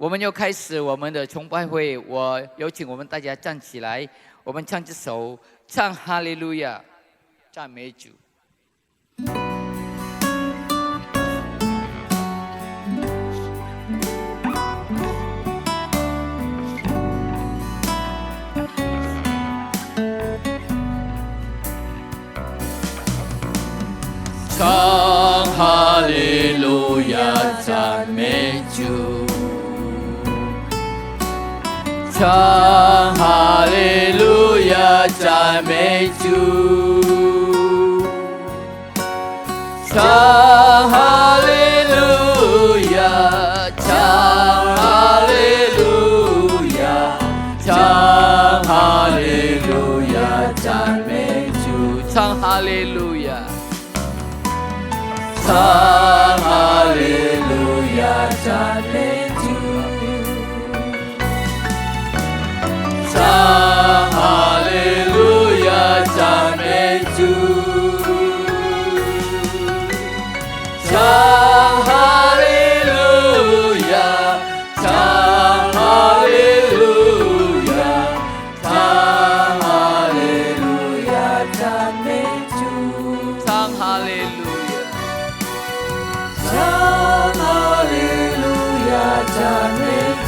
我们要开始我们的崇拜会，我有请我们大家站起来，我们唱这首，唱哈利路亚，赞美主。唱哈利路亚，赞美主。唱哈利路亚，赞美主。唱哈利路亚，唱哈利路亚，唱哈利路亚，赞美主。唱哈利路亚。唱哈利路亚，赞美主。唱哈利路亚，赞美主。唱哈利路亚，唱哈利路亚，唱哈利路亚，赞美主。唱哈利路亚。唱哈利路亚，赞美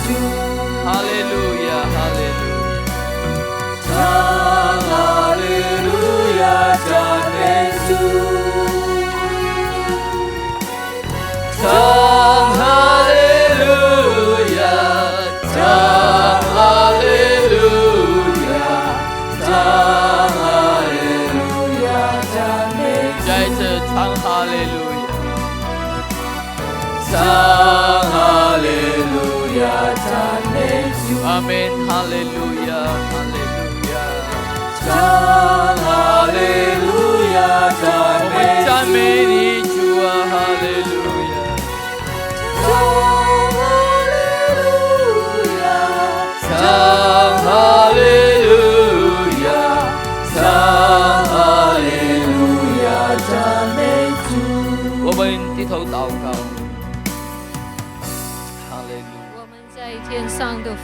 主。哈利路亚，哈利路亚。唱哈利路亚，赞美主。唱哈利路亚，唱哈利路亚，唱哈利路亚，赞美主。再一次唱哈利路亚。唱哈利路亚，赞美主。阿门，哈利路亚，哈利路亚。唱哈利路亚，赞美你主啊，哈利路亚。唱哈利路亚，唱哈利路亚，唱哈利路亚，赞美主。我们低头祷告。天上的父，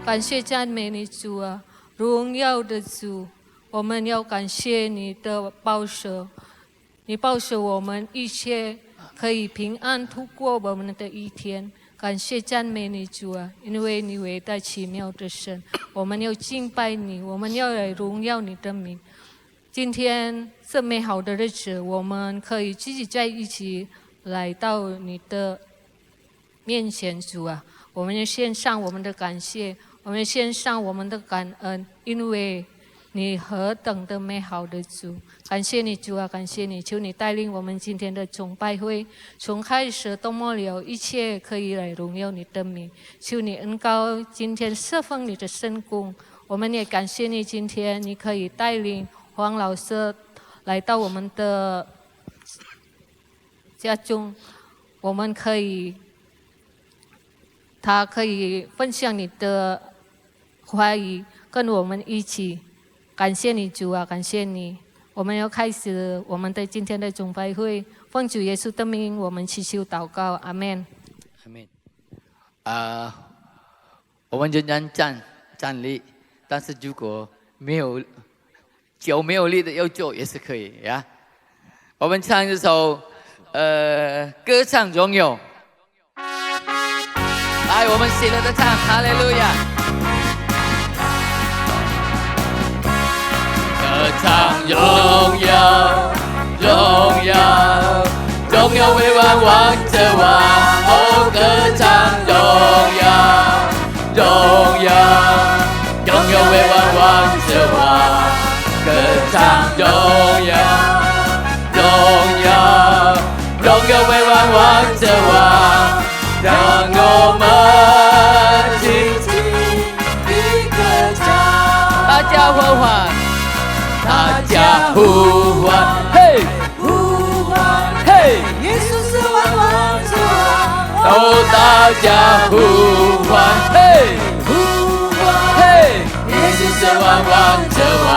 感谢赞美你主啊，荣耀的主，我们要感谢你的保守，你保守我们一切可以平安度过我们的一天。感谢赞美你主啊，因为你伟大奇妙的神，我们要敬拜你，我们要来荣耀你的名。今天这美好的日子，我们可以聚集在一起，来到你的面前，主啊。我们献上我们的感谢，我们献上我们的感恩，因为你何等的美好的主。感谢你主啊，感谢你，求你带领我们今天的崇拜会，从开始到末了，一切可以来荣耀你的名。求你恩膏今天侍奉你的圣工，我们也感谢你今天你可以带领黄老师来到我们的家中，我们他可以分享你的话语，跟我们一起。感谢你主啊，感谢你。我们要开始我们的今天的崇拜会，奉主耶稣的名，我们祈求祷告，阿门。阿门。我们仍然站立，但是如果脚没有力的要坐也是可以呀。我们唱这首歌唱荣耀。来，我们喜乐的唱哈利路亚。歌唱荣耀，荣耀，荣耀为王，王者王。哦，歌唱荣耀，荣耀，荣耀为王，王者王。歌唱荣耀，荣耀，荣耀为王，王者王。让我们轻轻地歌唱，大家呼唤，大家呼唤，嘿，呼唤，嘿，耶稣是万王之王。哦，大家呼唤，嘿，呼唤，嘿，耶稣是万王之王。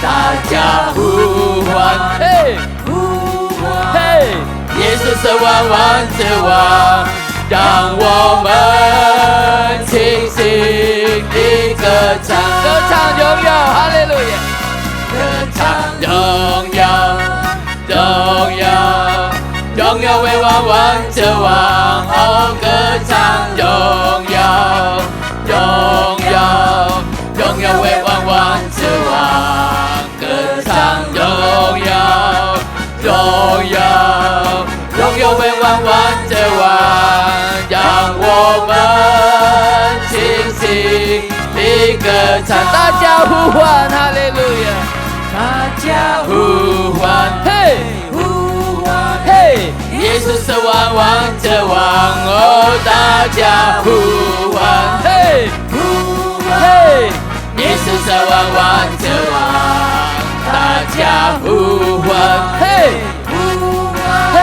大家呼唤，嘿，呼唤，嘿。耶稣是万王之王，让我们清醒地歌唱，歌唱荣耀，哈利路亚，歌唱荣耀，荣耀，荣耀为王，王者王，哦，歌唱荣耀，荣耀，荣耀为王，王者王，歌唱荣耀，荣耀，荣耀为王，王者王。让我们清醒地歌唱，大家呼唤，哈利路亚！大家呼唤，嘿，呼唤，嘿！耶稣是王，王者王，哦，大家呼唤，嘿，呼唤，嘿！耶稣是王，王者王，大家呼唤，嘿，呼唤，嘿！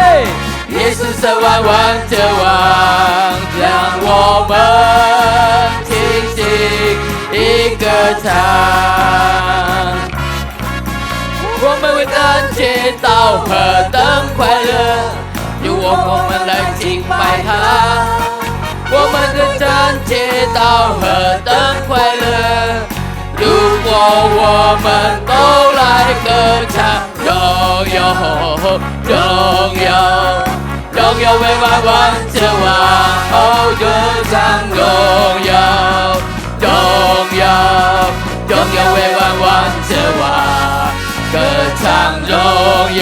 耶稣是万王之王，让我们清醒地歌唱。我们为感觉到何等快乐，由我们来敬拜他。我们的感觉到何等快乐，如果我们都来歌唱，荣耀，荣耀。荣耀为万王之王，哦，歌唱荣耀，荣耀，荣耀为万王之王，歌唱荣耀，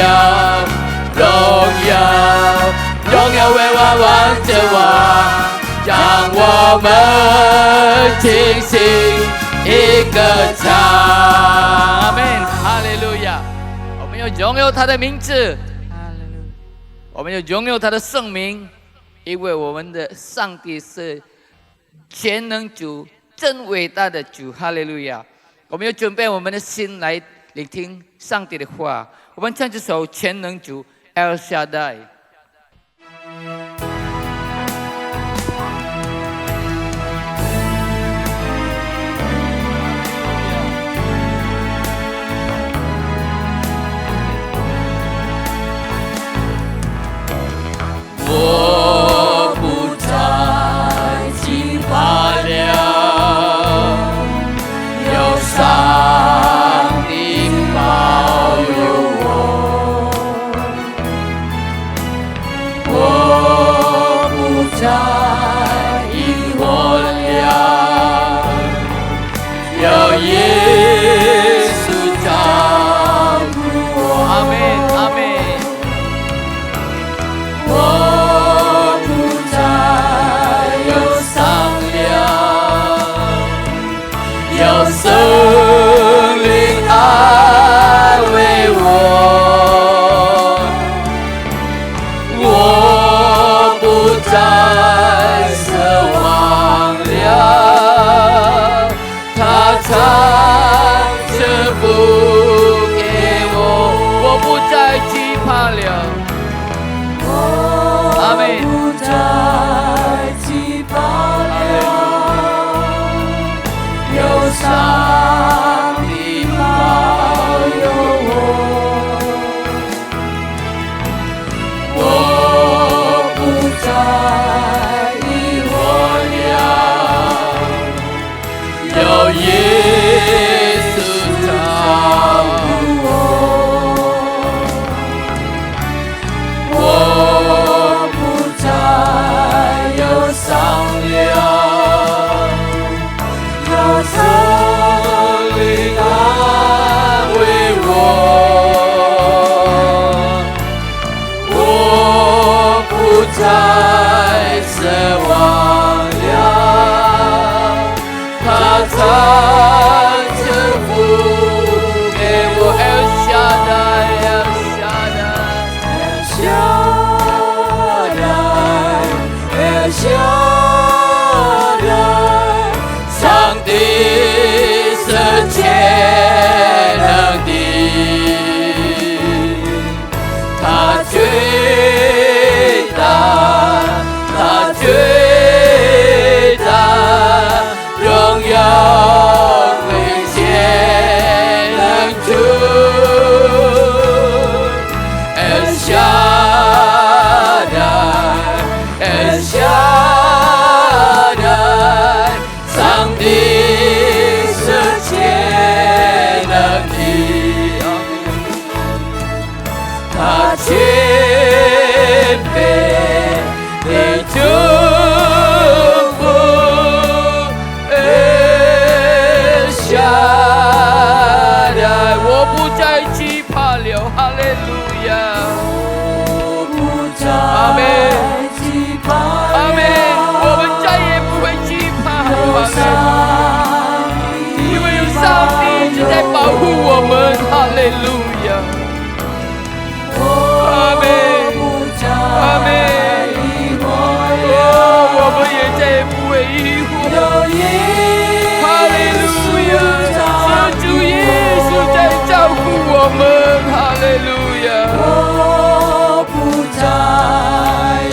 荣耀，荣耀为万王之王，让我们清醒地歌唱。阿门，哈利路亚！我们要荣耀他的名字。我们要荣耀他的圣名，因为我们的上帝是全能主，真伟大的主，哈利路亚！我们要准备我们的心来聆听上帝的话。我们唱这首全能主 El Shaddai。我不再惧怕了，有上帝保佑我。我不再疑惑了，有耶稣照顾我。阿门，阿门。圣灵安慰我，我不再奢望了，他常赐福给我，我不再惧怕了。阿门。不再惧怕了。上帝保佑我不再疑惑了，有耶稣照顾我不再利路亚，阿门，阿门。我们也再也不会疑惑。哈利路亚，是主耶稣在照顾我们。哈利路亚。我不再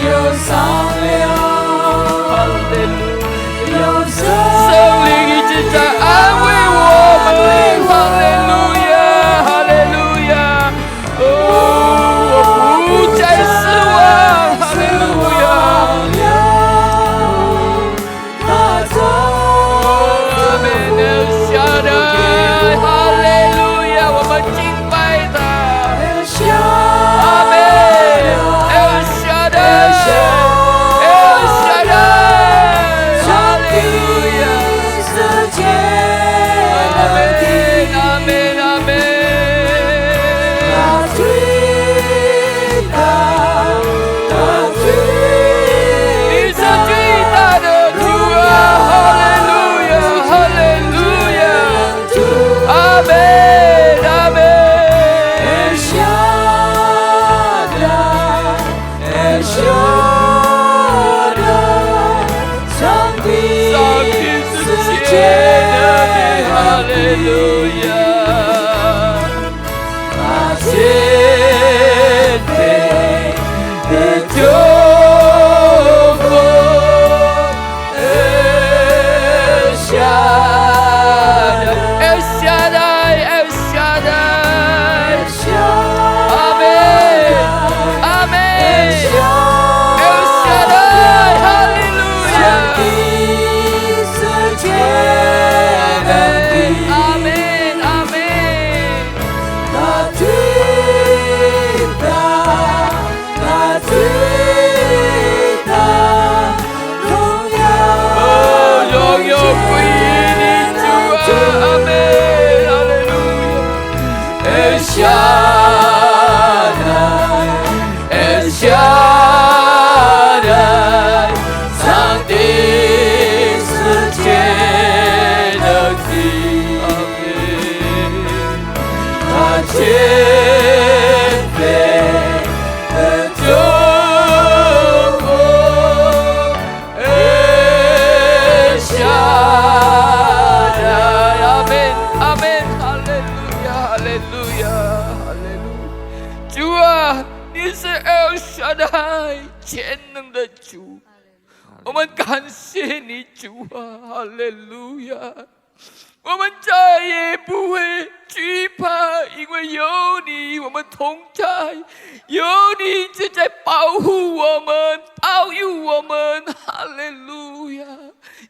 有伤流，哈利路亚。有圣灵一直在安慰我们。哈利路亚，哈利路亚。我不再失望。哈利路亚。全能的主，我们感谢你，主啊，哈利路亚！我们再也不会惧怕，因为有你，我们同在，有你一直在保护我们、保佑我们，哈利路亚！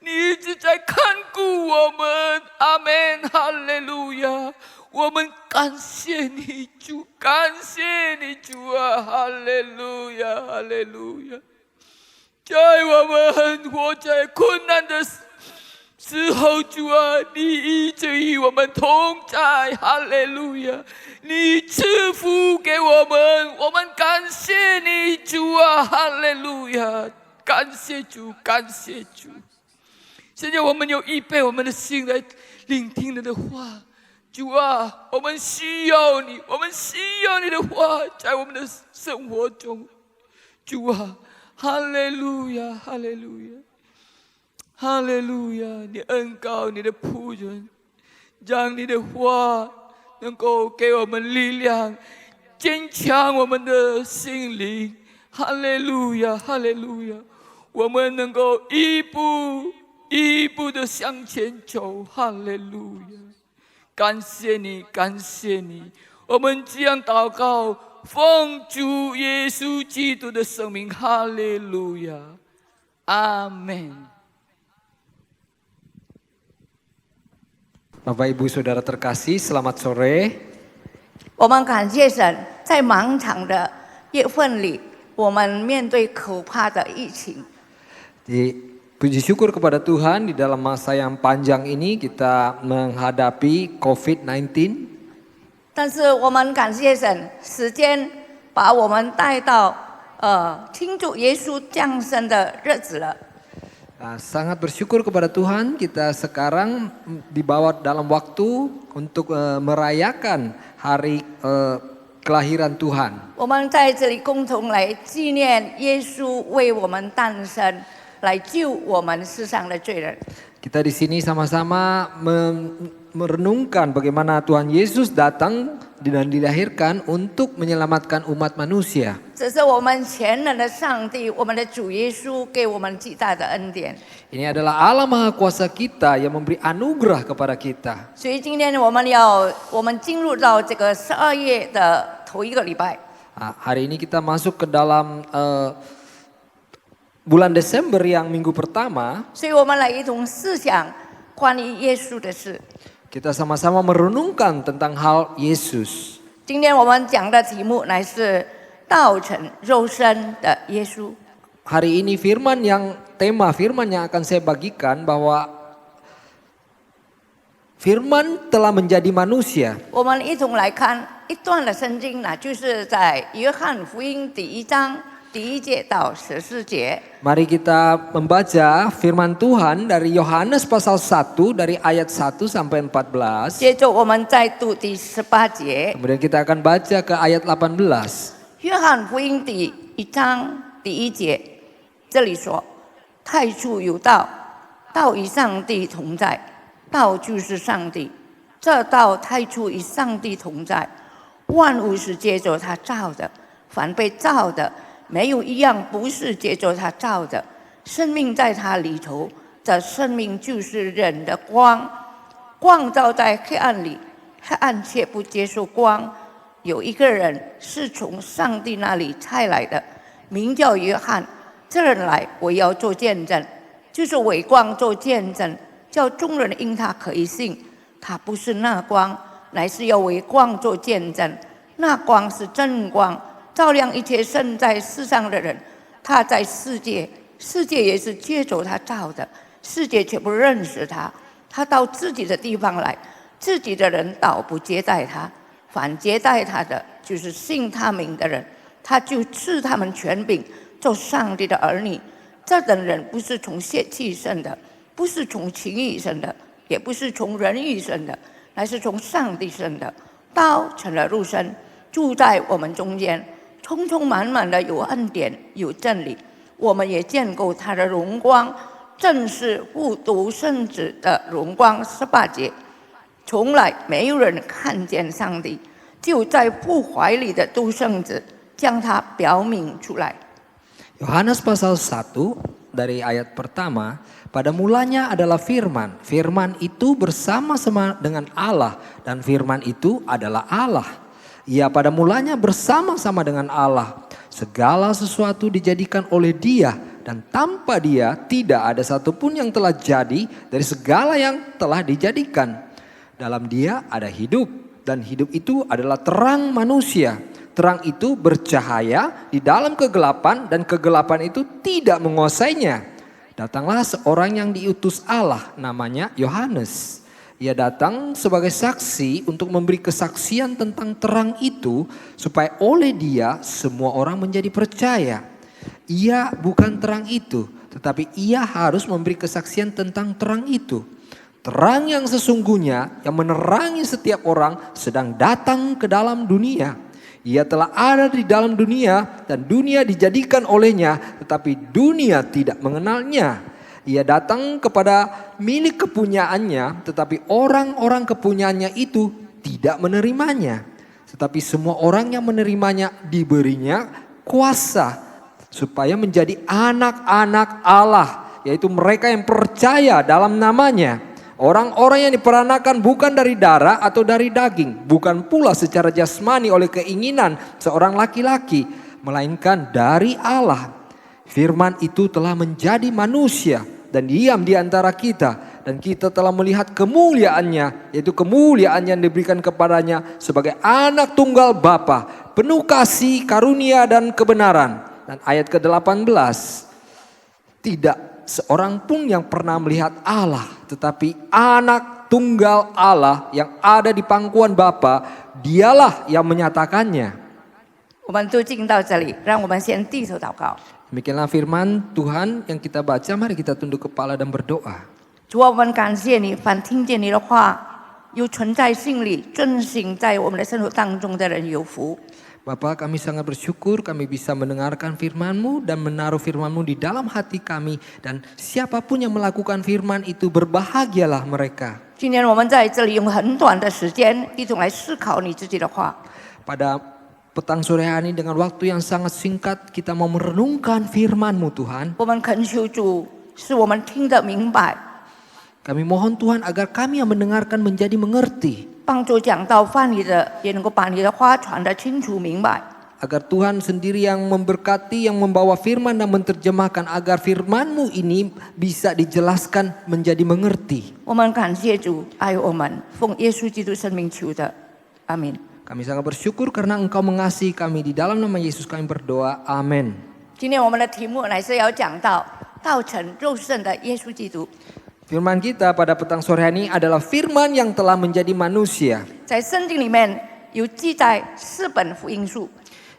你一直在看顾我们，阿门，哈利路亚！我们感谢你，主，感谢你，主啊，哈利路亚，哈利路亚！在我们活在困难的时候，主啊，你一直与我们同在，哈利路亚！你赐福给我们，我们感谢你，主啊，哈利路亚！感谢主，感谢主！现在我们有预备我们的心来聆听你的话。主啊，我们需要你，我们需要你的话在我们的生活中。主啊，哈利路亚，哈利路亚，哈利路亚！你恩膏你的仆人，让你的话能够给我们力量，坚强我们的心灵。哈利路亚，哈利路亚！我们能够一步一步的向前走。哈利路亚！感谢你，感谢你！我们这样祷告，奉主耶稣基督的圣名，哈利路亚，阿门。Bapak Ibu Saudara terkasih, selamat sore. 我们感谢神，在漫长的月份里，我们面对可怕的疫情。 Puji syukur kepada Tuhan, di dalam masa yang panjang ini kita menghadapi COVID-19. 但是我们感谢神，时间把我们带到庆祝耶稣降生的日子了。Sangat bersyukur kepada Tuhan kita sekarang dibawa dalam waktu untuk merayakan hari kelahiran Tuhan. 我们在这里共同来纪念耶稣为我们诞生，来救我们世上的罪人。 Kita di sini sama-sama merenungkan bagaimana Tuhan Yesus datang dan dilahirkan untuk menyelamatkan umat manusia. 这是我们全能的上帝，我们的主耶稣给我们极大的恩典。 Ini adalah Allah Maha Kuasa kita yang memberi anugerah kepada kita. 所以今天我们进入到这个12月的头一个礼拜。 Hari ini kita masuk ke dalam bulan Desember yang minggu pertama. 所以我们来一同思想关于耶稣的事。 Kita sama-sama merenungkan tentang hal Yesus. 今天我们讲的题目乃是道成肉身的耶稣。 Hari ini tema firman yang akan saya bagikan bahwa firman telah menjadi manusia. 我们一同来看一段的圣经呢，就是在约翰福音第1章第1节到14节。 Mari kita membaca firman Tuhan dari Yohanes pasal 1 dari ayat 1 sampai 14. 接着我们再读第18节。 Kemudian kita akan baca ke ayat 18. 约翰福音第1章第1节，这里说：“太初有道，道与上帝同在，道就是上帝。这道太初与上帝同在，万物是借着他造的，凡被造的，没有一样不是借着他造的。生命在他里头，这生命就是人的光。光照在黑暗里，黑暗却不接受光。有一个人是从上帝那里差来的，名叫约翰。这人来，我要做见证，就是为光做见证，叫众人因他可以信。他不是那光，乃是要为光做见证。那光是真光，照亮一切生在世上的人。他在世界，世界也是借着他造的，世界却不认识他。他到自己的地方来，自己的人倒不接待他。反接待他的，就是信他名的人，他就赐他们权柄，做上帝的儿女。这等人不是从血气生的，不是从情欲生的，也不是从人欲生的，乃是从上帝生的。道成了肉身，住在我们中间，充充满满的有恩典，有真理。我们也见过他的荣光，正是父独生子的荣光。18节。 从来没有人看见上帝，就在父怀里的独生子将他表明出来。 Yohanes pasal 1 dari ayat pertama, pada mulanya adalah firman. Firman itu bersama-sama dengan Allah dan firman itu adalah Allah. Ia pada mulanya bersama-sama dengan Allah. Segala sesuatu dijadikan oleh Dia dan tanpa Dia tidak ada satupun yang telah jadi dari segala yang telah dijadikan. Dalam Dia ada hidup dan hidup itu adalah terang manusia. Terang itu bercahaya di dalam kegelapan dan kegelapan itu tidak menguasainya. Datanglah seorang yang diutus Allah, namanya Yohanes. Ia datang sebagai saksi untuk memberi kesaksian tentang terang itu supaya oleh Dia semua orang menjadi percaya. Ia bukan terang itu, tetapi ia harus memberi kesaksian tentang terang itu. Terang yang sesungguhnya yang menerangi setiap orang sedang datang ke dalam dunia. Ia telah ada di dalam dunia dan dunia dijadikan olehnya, tetapi dunia tidak mengenalnya. Ia datang kepada milik kepunyaannya, tetapi orang-orang kepunyaannya itu tidak menerimanya. Tetapi semua orang yang menerimanya diberinya kuasa supaya menjadi anak-anak Allah, yaitu mereka yang percaya dalam namanya. Orang-orang yang diperanakan bukan dari darah atau dari daging, bukan pula secara jasmani oleh keinginan seorang laki-laki, melainkan dari Allah. Firman itu telah menjadi manusia dan diam di antara kita, dan kita telah melihat kemuliaannya, yaitu kemuliaan yang diberikan kepadanya sebagai anak tunggal Bapa, penuh kasih, karunia dan kebenaran. Dan ayat ke-18, tidak seorang pun yang pernah melihat Allah, tetapi anak tunggal Allah yang ada di pangkuan Bapa, dialah yang menyatakannya. 我们都进到这里，让我们先低头祷告。Demikianlah firman Tuhan yang kita baca, mari kita tunduk kepala dan berdoa. 主啊，我们感谢你，凡听见你的话，又存在心里，遵行在我们的生活当中的人有福。 Bapa, kami sangat bersyukur kami bisa mendengarkan firman-Mu dan menaruh firman-Mu di dalam hati kami. Dan siapapun yang melakukan firman itu berbahagialah mereka. 今天我们在这里用很短的时间，一同来思考你自己的话。 Pada petang sore hari ini dengan waktu yang sangat singkat kita mau merenungkan firman-Mu Tuhan. 我们恳求主，使我们听得明白， Kami mohon Tuhan agar kami yang mendengarkan menjadi mengerti. 帮助讲道翻译的也能够把你的话传得清楚明白。 Agar Tuhan sendiri yang memberkati, yang membawa firman dan menerjemahkan. Agar firman-Mu ini bisa dijelaskan menjadi mengerti. 我们感谢主爱我们，奉耶稣基督生命求的，阿门。 Kami sangat bersyukur karena Engkau mengasihi kami. Di dalam nama Yesus kami berdoa. Amin. 今天我们的题目乃是要讲到道成肉身的耶稣基督。 Firman kita pada petang sore hari ini adalah firman yang telah menjadi manusia. 在圣经里面有记载4本福音书，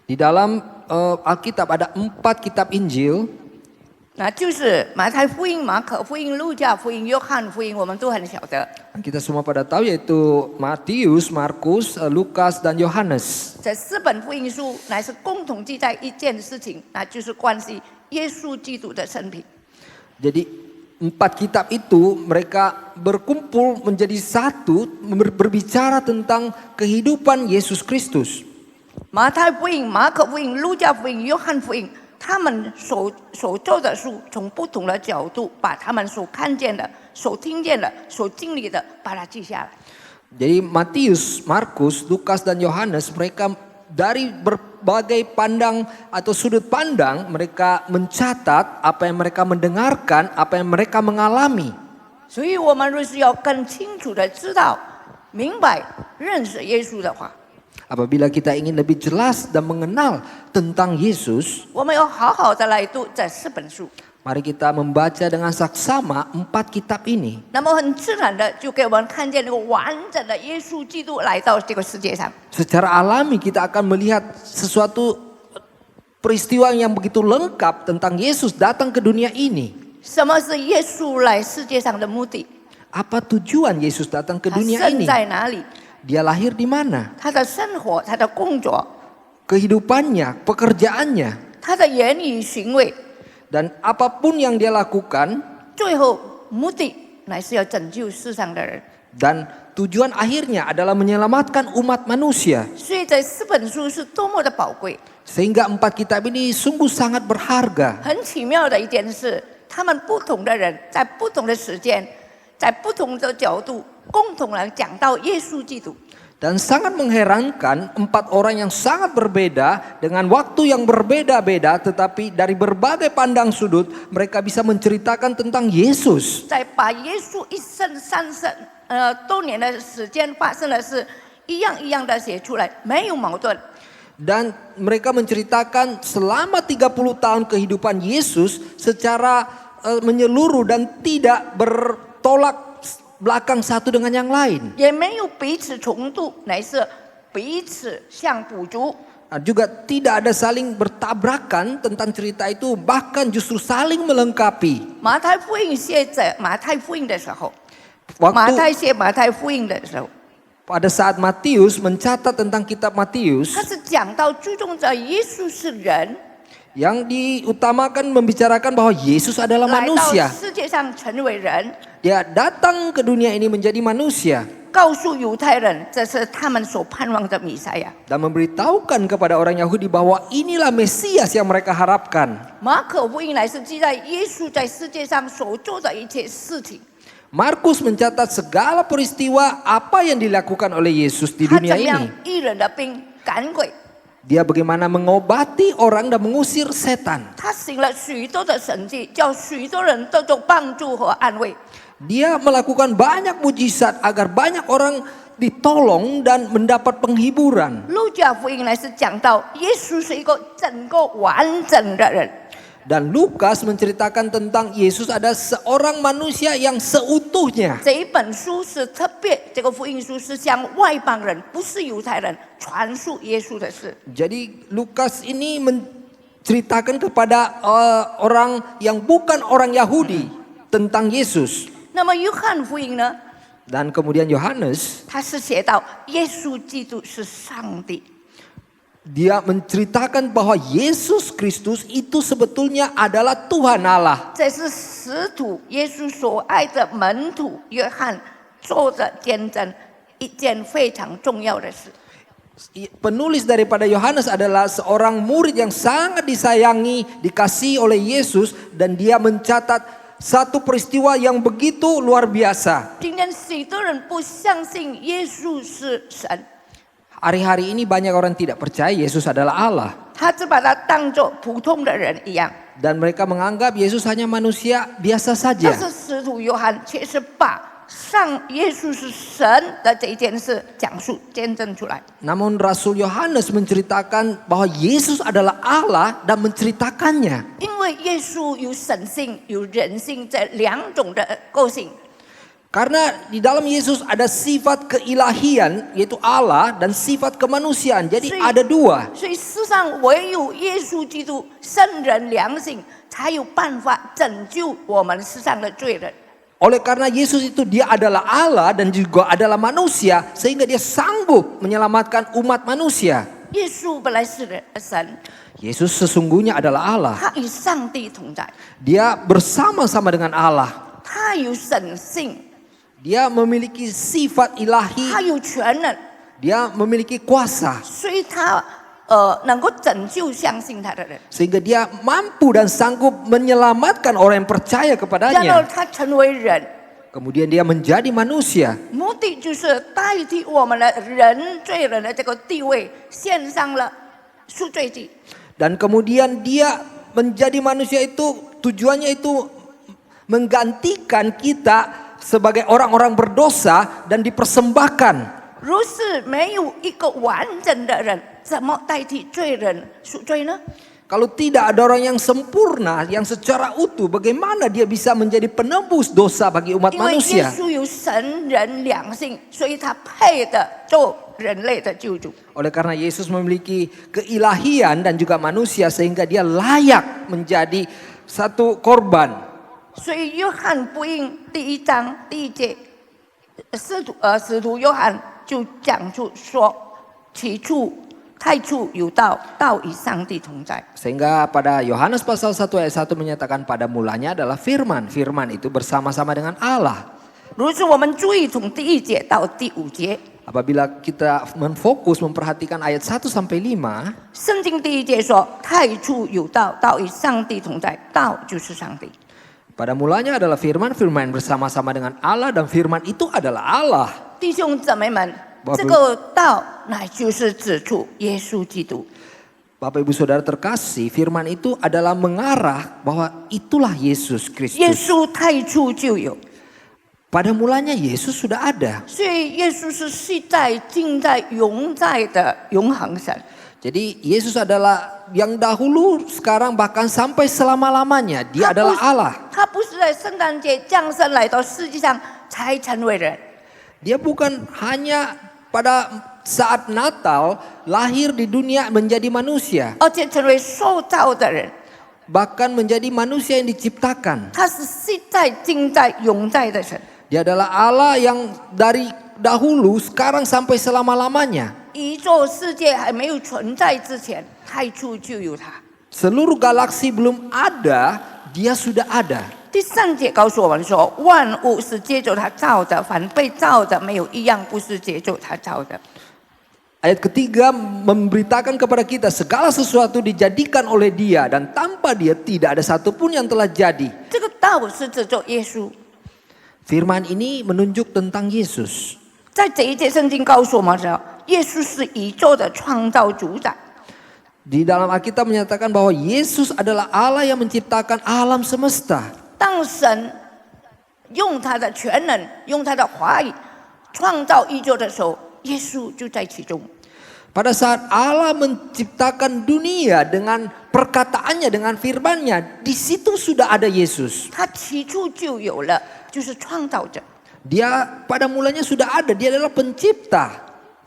Di dalam Alkitab ada 4 kitab Injil. 那就是马太福音、马可福音、路加福音、约翰福音，我们都很晓得。 Kita semua pada tahu yaitu Matius, Markus, Lukas, dan Yohanes. 这4本福音书乃是共同记载一件事情，那就是关系耶稣基督的生平。 Jadi 4 kitab itu mereka berkumpul menjadi satu berbicara tentang kehidupan Yesus Kristus. 马太福音、马可福音、路加福音、约翰福音，他们所做的书，从不同的角度，把他们所看见的、所听见的、所经历的，把它记下来。 Jadi Matius, Markus, Lukas, dan Yohanes mereka dari berbagai pandang atau sudut pandang mereka mencatat apa yang mereka mendengarkan, apa yang mereka mengalami. 所以，我们若是要更清楚的知道、明白、认识耶稣的话， Apabila kita ingin lebih jelas dan mengenal tentang Yesus, 我们要好好的来读这4本书。 mari kita membaca dengan saksama 4 kitab ini. 那么很自然的就给我们看见那个完整的耶稣基督来到这个世界上。 Secara alami kita akan melihat sesuatu peristiwa yang begitu lengkap tentang Yesus datang ke dunia ini. 什么是耶稣来世界上的目的？ Apa tujuan Yesus datang ke 他 dunia 生 ini? 在哪里？ Dia lahir di mana? 他的生活、他的工作、 Kehidupannya, pekerjaannya, 他的言语行为， dan apapun yang dia lakukan, 最后目的乃是要拯救世上的人。 dan tujuan akhirnya adalah menyelamatkan umat manusia. 所以这4本书是多么的宝贵。 Sehingga 4 kitab ini sungguh sangat berharga. 很奇妙的一件事，他们不同的人在不同的时间，在不同的角度，共同来讲到耶稣基督。 Dan sangat mengherankan 4 orang yang sangat berbeda dengan waktu yang berbeda-beda, tetapi dari berbagai pandang sudut mereka bisa menceritakan tentang Yesus. 在把耶稣一生多年的时间发生的事，一样一样的写出来，没有矛盾。 Dan mereka menceritakan selama 30 tahun kehidupan Yesus secara menyeluruh dan tidak bertolak belakang satu dengan yang lain. 也没有彼此重复，乃是彼此相补足。 Juga tidak ada saling bertabrakan tentang cerita itu, bahkan justru saling melengkapi. 马太福音写着马太福音的时候， Waktu 马太写马太福音的时候， pada saat Matius mencatat tentang kitab Matius, 他是讲到注重着耶稣是人， yang diutamakan membicarakan bahwa Yesus adalah 来到 manusia. 世界上成为人， Dia datang ke dunia ini menjadi manusia 告诉犹太人这是他们所盼望的弥赛亚。 dan memberitahukan kepada orang Yahudi bahwa inilah Mesias yang mereka harapkan. 马可福音乃是记载耶稣在世界上所做的一切事情。 Markus mencatat segala peristiwa apa yang dilakukan oleh Yesus di 他 dunia 怎样 ini. 医人的病赶鬼， Dia bagaimana mengobati orang dan mengusir setan. 他行了许多的神迹，叫许多人得到帮助和安慰。 Dia melakukan banyak mujizat agar banyak orang ditolong dan mendapat penghiburan. 路加福音乃是讲到耶稣是一个整个完整的人， Dan Lukas menceritakan tentang Yesus ada seorang manusia yang seutuhnya. 这一本书是特别，这个福音书是向外邦人，不是犹太人传述耶稣的事。 Jadi Lukas ini menceritakan kepada orang yang bukan orang Yahudi tentang Yesus. 那么约翰福音呢， Dan kemudian Yohanes 他是写到耶稣基督是上帝。 dia menceritakan bahwa Yesus Kristus itu sebetulnya adalah Tuhan Allah. 这是使徒耶稣所爱的门徒约翰做的见证，一件非常重要的事。 Penulis daripada Yohanes adalah seorang murid yang sangat disayangi, dikasihi oleh Yesus, dan dia mencatat satu peristiwa yang begitu luar biasa. 今天许多人不相信耶稣是神， Hari-hari ini banyak orang tidak percaya Yesus adalah Allah. 他只把他当作普通的人一样。 Dan mereka menganggap Yesus hanya manusia biasa 但 saja. 是使徒约翰却是把耶稣是神的这一件事讲述见证出来。 Namun Rasul Yohanes menceritakan bahwa Yesus adalah Allah dan menceritakannya. 因为耶稣有神性、有人性这两种的个性， Karena di dalam Yesus ada sifat keilahian yaitu Allah dan sifat kemanusiaan. Jadi ada dua. 所以世上唯有耶稣基督圣人良性，才有办法拯救我们世上的罪人。 Oleh karena Yesus itu dia adalah Allah dan juga adalah manusia, sehingga dia sanggup menyelamatkan umat manusia. 耶稣本来是神， Yesus sesungguhnya adalah Allah. 他与上帝同在， Dia bersama-sama dengan Allah. 他有神性， Dia memiliki sifat 他 ilahi. 有权能， Dia memiliki kuasa. 所以他能够拯救相信他的人。 Sehingga dia mampu dan sanggup menyelamatkan orang yang percaya 然后 kepadanya. 他成为人， Kemudian dia menjadi manusia. 目的就是代替我们的人罪人的这个地位，献上了赎罪祭。 Dan kemudian dia menjadi manusia itu tujuannya itu menggantikan kita sebagai orang-orang berdosa dan dipersembahkan. 如是没有一个完整的人，怎么代替罪人赎罪呢？ Kalau tidak ada orang yang sempurna, yang secara utuh, bagaimana dia bisa menjadi penebus dosa bagi umat 因为耶 manusia? 稣有神人两性，所以他配的做人类的救主。 Oleh karena Yesus memiliki keilahian dan juga manusia, sehingga dia layak menjadi satu korban. 所以约翰福音第1章第1节，使徒约翰就讲出说：起初太初有道，道与上帝同在。 Sehingga pada Yohanes pasal 1 ayat 1 menyatakan pada mulanya adalah firman. Firman itu bersama-sama dengan Allah. 如是我们注意从第1节到第5节， Apabila kita menfokus memperhatikan ayat 1 sampai 5, 圣经第1节说：太初有道，道与上帝同在，道就是上帝。 pada mulanya adalah firman, firman bersama-sama dengan Allah dan firman itu adalah Allah. 弟兄姊妹们， Bapak- 这个道乃就是指出耶稣基督。 Bapak Ibu Saudara terkasih, firman itu adalah mengarah bahwa itulah Yesus 耶 Kristus. 稣太初就有， Pada mulanya Yesus sudah ada. 所以耶稣是昔在、今在、永在的永恒神。 Jadi Yesus adalah yang dahulu, sekarang bahkan sampai selama-lamanya. Dia adalah Allah. 他不是在圣诞节降生来到世界上才成为人， Dia bukan hanya pada saat Natal lahir di dunia menjadi manusia. 而且成为受造的人。 Bahkan menjadi manusia yang diciptakan. 他是昔在、今在、永在的神。 Dia adalah Allah yang dari dahulu, sekarang sampai selama-lamanya. 宇宙世界还没有存在之前，太初就有他。 Seluruh galaksi belum ada, dia sudah ada. 第3节告诉我们说，万物是借着他造的，凡被造的没有一样不是借着他造的。 Ayat ketiga memberitakan kepada kita segala sesuatu dijadikan oleh dia dan tanpa dia tidak ada satupun yang telah jadi. 这个道是指着耶稣。 Firman ini menunjuk tentang Yesus. 在这一节圣经告诉我们说，耶稣是宇宙的创造主宰。 Di dalam Alkitab menyatakan bahwa Yesus adalah Allah yang menciptakan alam semesta. 当神用他的全能、用他的话语创造宇宙的时候，耶稣就在其中。 Pada saat Allah menciptakan dunia dengan perkataannya, dengan firman-Nya, di situ sudah ada Yesus. 他起初就有了，就是创造者。 Dia pada mulanya sudah ada, dia adalah pencipta.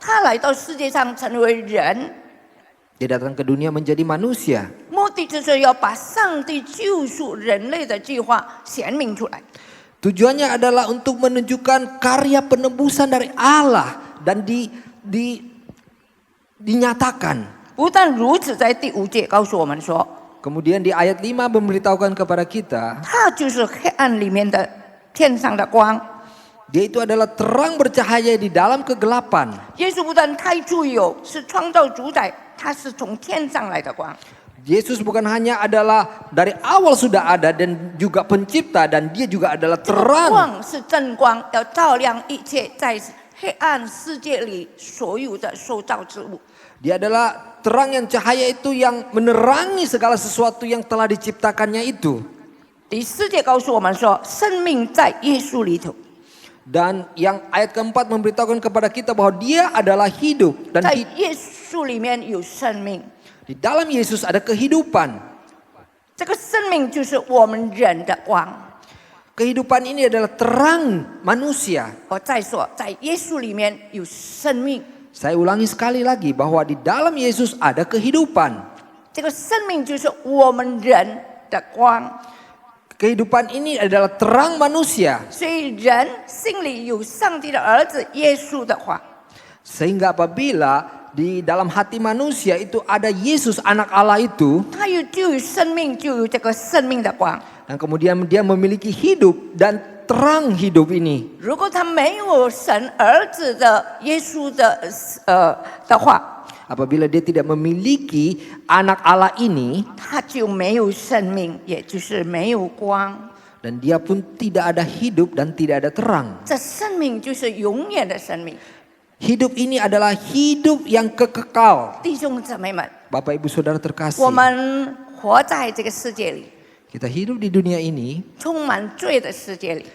他来到世界上成为人， Dia datang ke dunia menjadi manusia. 目目的就是要把上帝救赎人类的计划显明出来。 Tujuannya adalah untuk menunjukkan karya penebusan dari Allah dan dinyatakan. 不但如此，在第5节告诉我们说， Kemudian di ayat 5 memberitahukan kepada kita, 他就是黑暗里面的天上的光。 dia itu adalah terang bercahaya di dalam kegelapan. 耶稣不但太初有，是创造主宰，他是从天上来的光。 Yesus bukan hanya adalah dari awal sudah ada dan juga pencipta, dan dia juga adalah 这个 terang. 光是真光，要照亮一切在黑暗世界里所有的受造之物。 Dia adalah terang yang cahaya itu yang menerangi segala sesuatu yang telah diciptakannya itu. 第4节告诉我们说，生命在耶稣里头， Dan yang ayat keempat memberitahukan kepada kita bahwa dia adalah hidup. Dan 在耶稣里面有生命。 di dalam Yesus ada kehidupan. 这个生命就是我们人的光。 Kehidupan ini adalah terang manusia. 我再说，在耶稣里面有生命， Saya ulangi sekali lagi bahwa di dalam Yesus ada kehidupan. 这个生命就是我们人的光。 Kehidupan ini adalah terang manusia. 所以人心里有上帝的儿子耶稣的话， Sehingga apabila di dalam hati manusia itu ada Yesus anak Allah itu, 他就有生命，就有这个生命的光。 dan kemudian dia memiliki hidup dan terang hidup ini. 如果他没有神儿子的耶稣的话， Apabila dia tidak memiliki anak Allah ini, 他就没有生命，也就是没有光。 dan dia pun tidak ada hidup dan tidak ada terang. 这生命就是永远的生命。 Hidup ini adalah hidup yang kekal. 弟兄姊妹们， Bapak Ibu Saudara 我 terkasih, 们活在这个世界里， kita hidup di dunia ini 充满罪的世界里，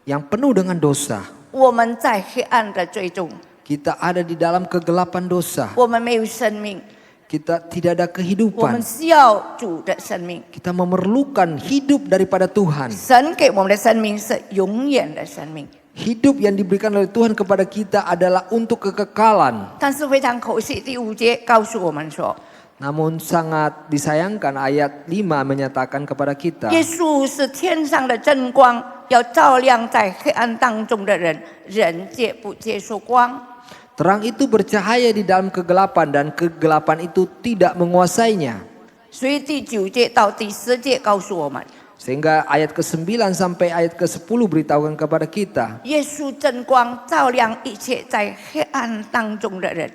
yang penuh dengan dosa. 我们在黑暗的罪中， Kita ada di dalam kegelapan dosa. 我们没有生命， Kita tidak ada 我们 kehidupan. 需要主的生命。 Kita memerlukan hidup daripada Tuhan. 神给我们的生命是永远的生命， Hidup yang diberikan oleh Tuhan kepada kita adalah untuk kekekalan. 但是非常可惜，第5节告诉我们说， Namun sangat disayangkan ayat 5 menyatakan kepada kita, 耶稣是天上的真光，要照亮在黑暗当中的人，人界不接受光。 terang itu bercahaya di dalam kegelapan dan kegelapan itu tidak menguasainya. 所以第9节到第10节告诉我们， Sehingga ayat ke-9 sampai ayat ke-10 beritahukan kepada kita, 耶稣真光照亮一切在黑暗当中的人。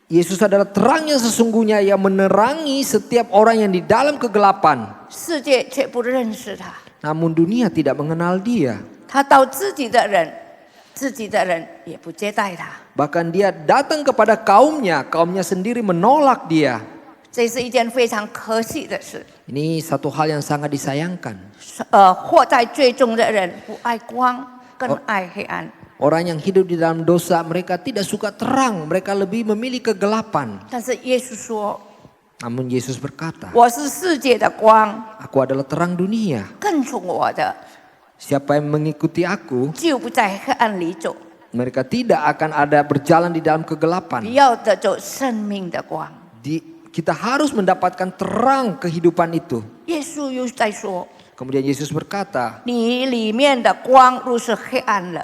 Yesus adalah terang yang sesungguhnya yang menerangi setiap orang yang di dalam kegelapan. 世界却不认识他， Namun dunia tidak mengenal dia. 他到自己的人，自己的人也不接待他。 Bahkan dia datang kepada kaumnya, kaumnya sendiri menolak dia. 这是一件非常可惜的事。 Ini satu hal yang sangat disayangkan. 活在最终的人不爱光，更爱黑暗。 Orang yang hidup di dalam dosa, mereka tidak suka terang, mereka lebih memilih kegelapan. 但是耶稣说 Namun Yesus berkata,：“ 我是世界的光， Aku adalah terang dunia. 跟从我的 Siapa yang mengikuti aku, 就不在黑暗里走， mereka tidak akan ada berjalan di dalam 不 kegelapan. 要得走生命的光。” Kita harus mendapatkan terang kehidupan itu. 耶稣又在说 Kemudian Yesus berkata,：“ 你里面的光若是黑暗了，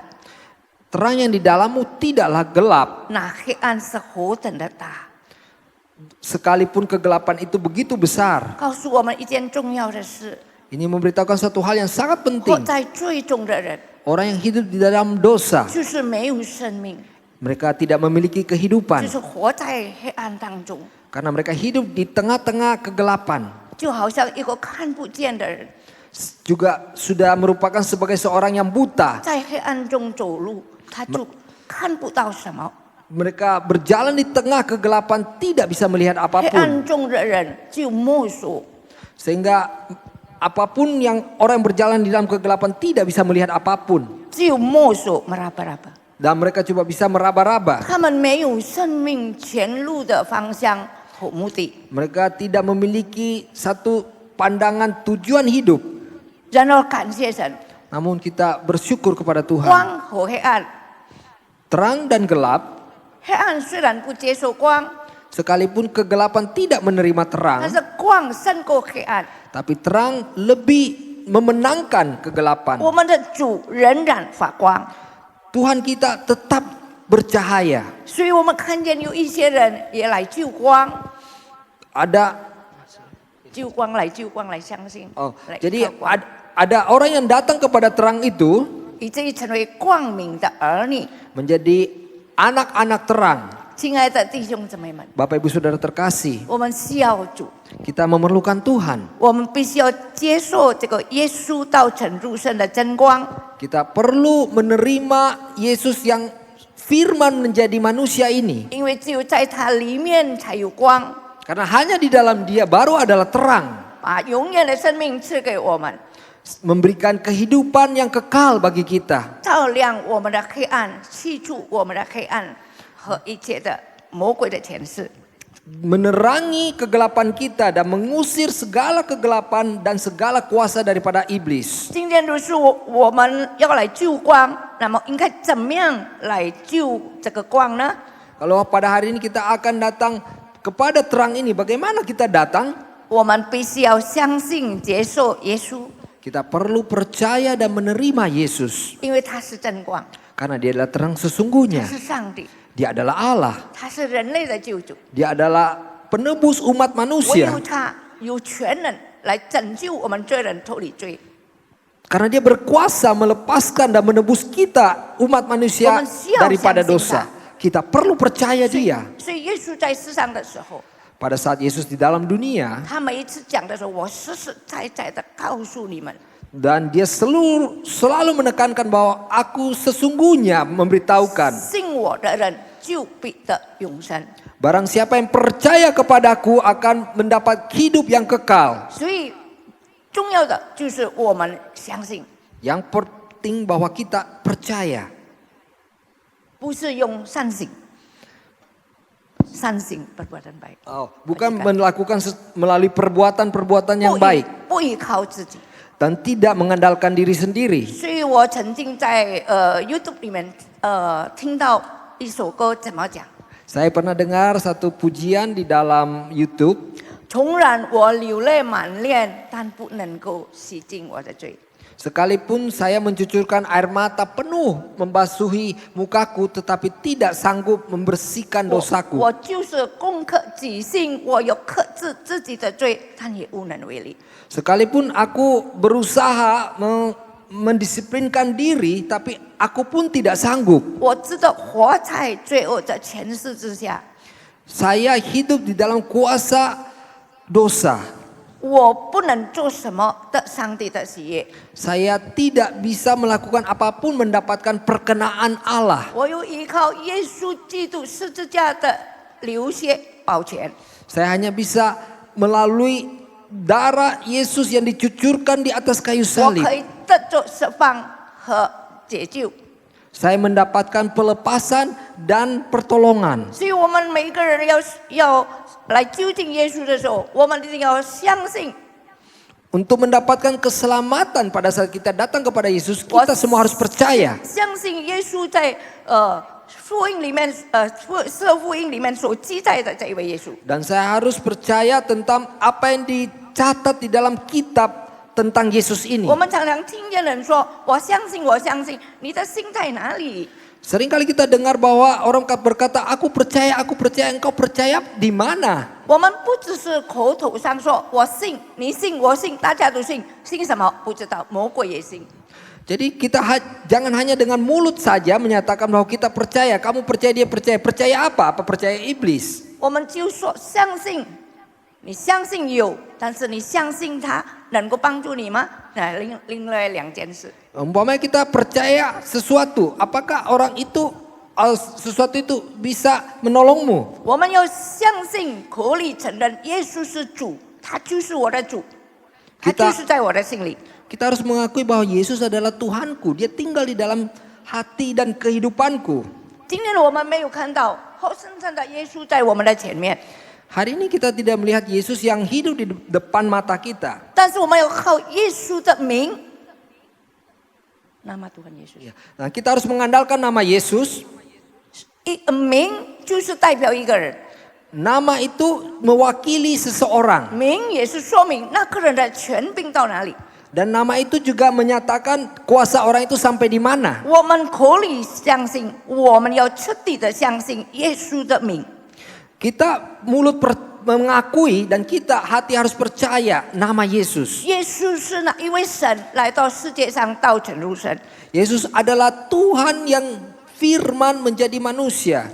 terang yang di dalammu tidaklah gelap. 那黑暗是何等的大。” Sekalipun kegelapan itu begitu besar. 告诉我们一件重要的事： Ini memberitahukan satu hal yang sangat 活 penting. 在最终的人 Orang yang hidup di dalam dosa, 就是没有生命， mereka tidak memiliki 就 kehidupan. 是活在黑暗当中， Karena mereka hidup di tengah-tengah kegelapan. 就好像一个看不见的人 Juga sudah merupakan sebagai seorang yang buta. 在黑暗中走路，他就看不到什么。 Mereka berjalan di tengah kegelapan, tidak bisa melihat 黑 apapun. 暗中的人就摸索， Sehingga apapun yang orang yang berjalan di dalam kegelapan tidak bisa melihat apapun. 只有摸索 meraba-raba。 Dan mereka coba bisa meraba-raba. 他们没有生命前路的方向和目的。 Mereka tidak memiliki satu pandangan tujuan hidup. 然而感谢神， Namun kita bersyukur kepada Tuhan. 光和黑暗， Terang dan gelap, 黑暗虽然不接受光， sekalipun kegelapan tidak menerima terang, 但是光光胜过黑暗， tapi terang lebih memenangkan kegelapan. 我们的主仍然发光。 Tuhan kita tetap bercahaya. 所以我们看见有一些人也来救光， Ada 救光来救光来相信， 来 jadi 靠光 ada orang yang datang kepada terang itu 以至于成为光明的儿女。 menjadi anak-anak terang. 亲爱的弟兄姊妹们， Bapak Ibu Saudara terkasih, 我们需要主， kita memerlukan Tuhan. 我们必须要接受这个耶稣道成肉身的真光。 Kita perlu menerima Yesus yang firman menjadi manusia ini. 因为只有在它里面才有光， Karena hanya di dalam dia baru adalah terang. 把永远的生命赐给我们， Memberikan kehidupan yang kekal bagi kita. 照亮我们的黑暗，去除我们的黑暗和一切的魔鬼的权势。 Menerangi kegelapan kita dan mengusir segala kegelapan dan segala kuasa daripada iblis. 今天如是我们要来救光，那么应该怎么样来救这个光呢？ Kalau pada hari ini kita akan datang kepada terang ini, bagaimana kita datang? 我们必须要相信接受耶稣， Kita perlu percaya dan menerima Yesus. 因为他是真光， Karena dia adalah terang 他 sesungguhnya. 是上帝， Dia adalah Allah. 他是人类的救主。 Dia adalah penebus umat 唯 manusia. 有他有权能来拯救我们罪人脱离罪。 Karena dia berkuasa melepaskan dan menebus kita umat manusia daripada dosa. Kita perlu percaya dia. 所以耶稣在世上的时候， Pada saat Yesus di dalam dunia, 他每一次讲的时候，我实实在在的告诉你们， dan dia selalu menekankan bahwa aku sesungguhnya memberitahukan, 信我的人就必得永生。 barang siapa yang percaya kepadaku akan mendapat hidup yang kekal. 所以重要的就是我们相信， Yang penting bahwa kita percaya. 不是用善行，善行 perbuatan baik， Bukan melakukan melalui perbuatan-perbuatan yang baik 不依靠自己。 dan tidak mengandalkan diri sendiri. 所以我曾经在YouTube 里面听到一首歌，怎么讲？ Saya pernah dengar satu pujian di dalam YouTube. 纵然我流泪满脸，但不能够洗净我的罪。 Sekalipun saya mencucurkan air mata penuh membasuhi mukaku, tetapi tidak sanggup membersihkan 我 dosaku. 就是攻克己性，我有克制自己的罪，但也无能为力。 Sekalipun aku berusaha mendisiplinkan diri, tapi aku pun tidak sanggup. 我知道活在罪恶的权势之下， Saya hidup di dalam kuasa dosa. 我不能做什么的上帝的喜悦。 Saya tidak bisa melakukan apapun mendapatkan perkenaan Allah. 我有依靠耶稣基督十字架的流血保全。 Saya hanya bisa melalui darah Yesus yang dicucurkan di atas kayu 我 salib. 可以得着释放和解救。 Saya mendapatkan pelepasan dan pertolongan. 所以我们每一个人要来究竟耶稣的时候，我们一定要相信。 Untuk mendapatkan keselamatan pada saat kita datang kepada Yesus, kita semua harus percaya. 相信耶稣在福音里面四福音里面所记载的这一位耶稣。 Dan saya harus percaya tentang apa yang dicatat di dalam kitab tentang Yesus ini. 我们常常听见人说：“我相信，我相信。”你的心在哪里？ Seringkali kita dengar bahwa orang berkata, aku percaya, engkau percaya di mana? 我们不只是口头上说“我信”，你信，我信，大家都信，信什么不知道，魔鬼也信。 Jadi kita jangan hanya dengan mulut saja menyatakan bahwa kita percaya, kamu percaya, dia percaya. Percaya apa? Apa percaya iblis? 我们就说相信，你相信有，但是你相信他能够帮助你吗？那另外两件事。 Umpamanya kita percaya sesuatu, apakah orang itu sesuatu itu bisa menolongmu? 我们要相信，口里承认耶稣是主，他就是我的主，他就是在我的心里。 Kita harus mengakui bahwa Yesus adalah Tuhanku, dia tinggal di dalam hati dan kehidupanku. 今天我们没有看到活生生的耶稣在我们的前面， Hari ini kita tidak melihat Yesus yang hidup di depan mata kita. 但是我们要靠耶稣的名。nama Tuhan Yesus， Nah, kita harus mengandalkan nama Yesus. 名就是代表一个人， Nama itu mewakili seseorang. 名也是说明那个人的权柄到哪里。 Dan nama itu juga menyatakan kuasa orang itu sampai di mana. 我们口里相信，我们要彻底的相信耶稣的名。 Kita mulut mengakui dan kita hati harus percaya nama Yesus. 耶稣是那一位神来到世界上道成肉身。 Yesus adalah Tuhan yang firman menjadi manusia.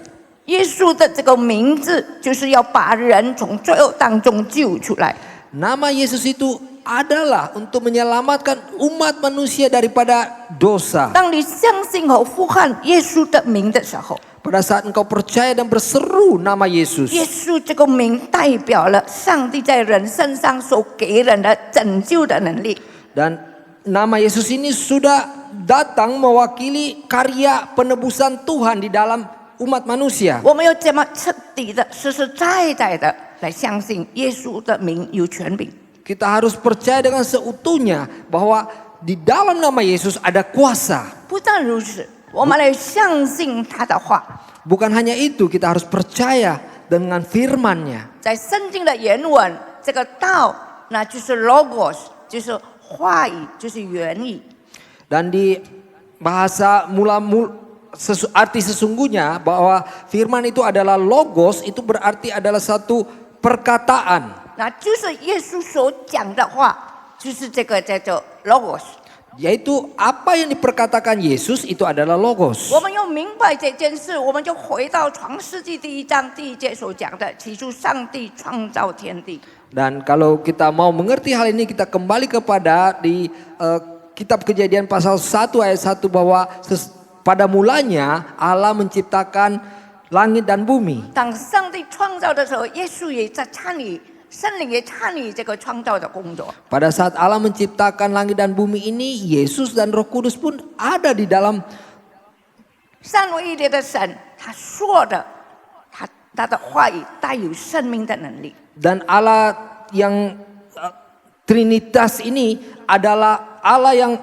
耶稣的这个名字就是要把人从罪恶当中救出来。 Nama Yesus itu adalah untuk menyelamatkan umat manusia daripada dosa. 当你相信和呼喊耶稣的名的时候， Pada saat engkau percaya dan berseru nama Yesus, 耶稣这个名代表了上帝在人身上所给人的拯救的能力。 dan nama Yesus ini sudah datang mewakili karya penebusan Tuhan di dalam umat manusia. 我们要这么彻底的、实实在在的来相信耶稣的名有权柄。 Kita harus percaya dengan seutuhnya bahwa di dalam nama Yesus ada kuasa. 不但如此，我们来相信他的话。 Bukan hanya itu, kita harus percaya dengan firman-Nya. 在圣经的原文，这个道那就是 logos，就是话语，就是原意。 Dan di bahasa arti sesungguhnya bahwa firman itu adalah logos, itu berarti adalah satu perkataan. 那就是耶稣所讲的话，就是这个叫做 logos。 Yaitu apa yang diperkatakan Yesus itu adalah logos. 我们要明白这件事，我们就回到创世纪第1章第1节所讲的：起初上帝创造天地。 Dan kalau kita mau mengerti hal ini, kita kembali kepada di kitab Kejadian pasal 1 ayat 1 bahwa pada mulanya Allah menciptakan langit dan bumi. 当上帝创造的时候，耶稣也在参与，圣灵也参与这个创造的工作。 Pada saat Allah menciptakan langit dan bumi ini, Yesus dan Roh Kudus pun ada di dalam. 三位一体的神，他说的，他的话语带有生命的能力。 Dan Allah yang Trinitas ini adalah Allah yang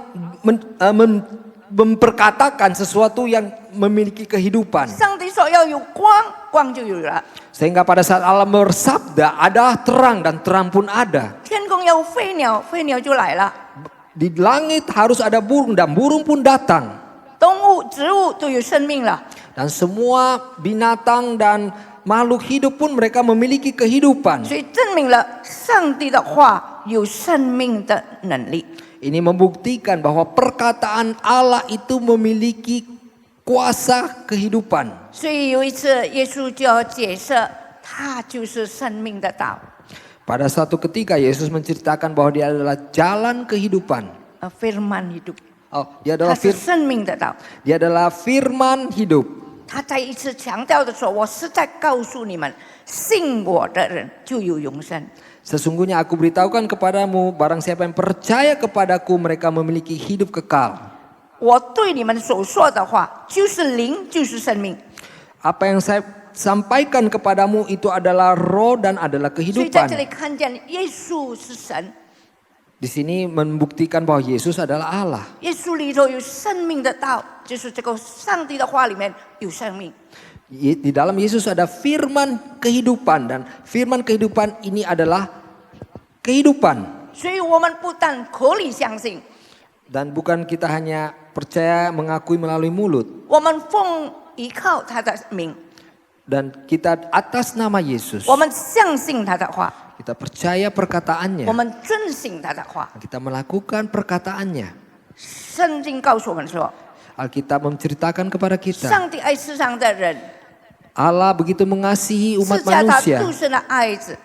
memperkatakan sesuatu yang memiliki kehidupan. 上帝说要有光，光就有了； Sehingga pada saat Allah bersabda ada terang dan terang pun ada. 天空要飞鸟，飞鸟就来了； Di langit harus ada burung dan burung pun datang. 动物、植物都有生命了。 Dan semua binatang dan makhluk hidup pun mereka memiliki kehidupan. 所以证明了上帝的话有生命的能力。 Ini membuktikan bahwa perkataan Allah itu memiliki kuasa kehidupan. 所以有一次，耶稣就要解释，他就是生命的道。 Pada suatu ketika Yesus menceritakan bahwa dia adalah jalan kehidupan. firman hidup， Dia 他 adalah 是生命的道。 dia adalah firman hidup. 他再一次强调的说：“我实在告诉你们，信我的人就有永生。” Sesungguhnya aku beritahukan kepadamu, barang siapa yang percaya kepadaku, mereka memiliki hidup kekal. 我对你们所说的话，就是灵，就是生命。 Apa yang saya sampaikan kepadamu itu adalah roh dan adalah 所以在这 kehidupan. 里看见耶稣是神， Di sini membuktikan bahwa Yesus adalah Allah. 耶稣里头有生命的道，就是这个上帝的话里面有生命。 Di dalam Yesus ada firman kehidupan, dan firman kehidupan ini adalah kehidupan. 所以我们不但口里相信， Dan bukan kita hanya percaya mengakui melalui mulut. 我们奉依靠他的名， Dan kita atas nama Yesus, 我们相信他的话， kita percaya perkataannya. 我们遵行他的话。 Kita melakukan perkataannya. 圣经告诉我们说， Alkitab menceritakan kepada kita, 上帝爱世上的人， Allah begitu mengasihi 赐 umat 下他 manusia 独生的爱子，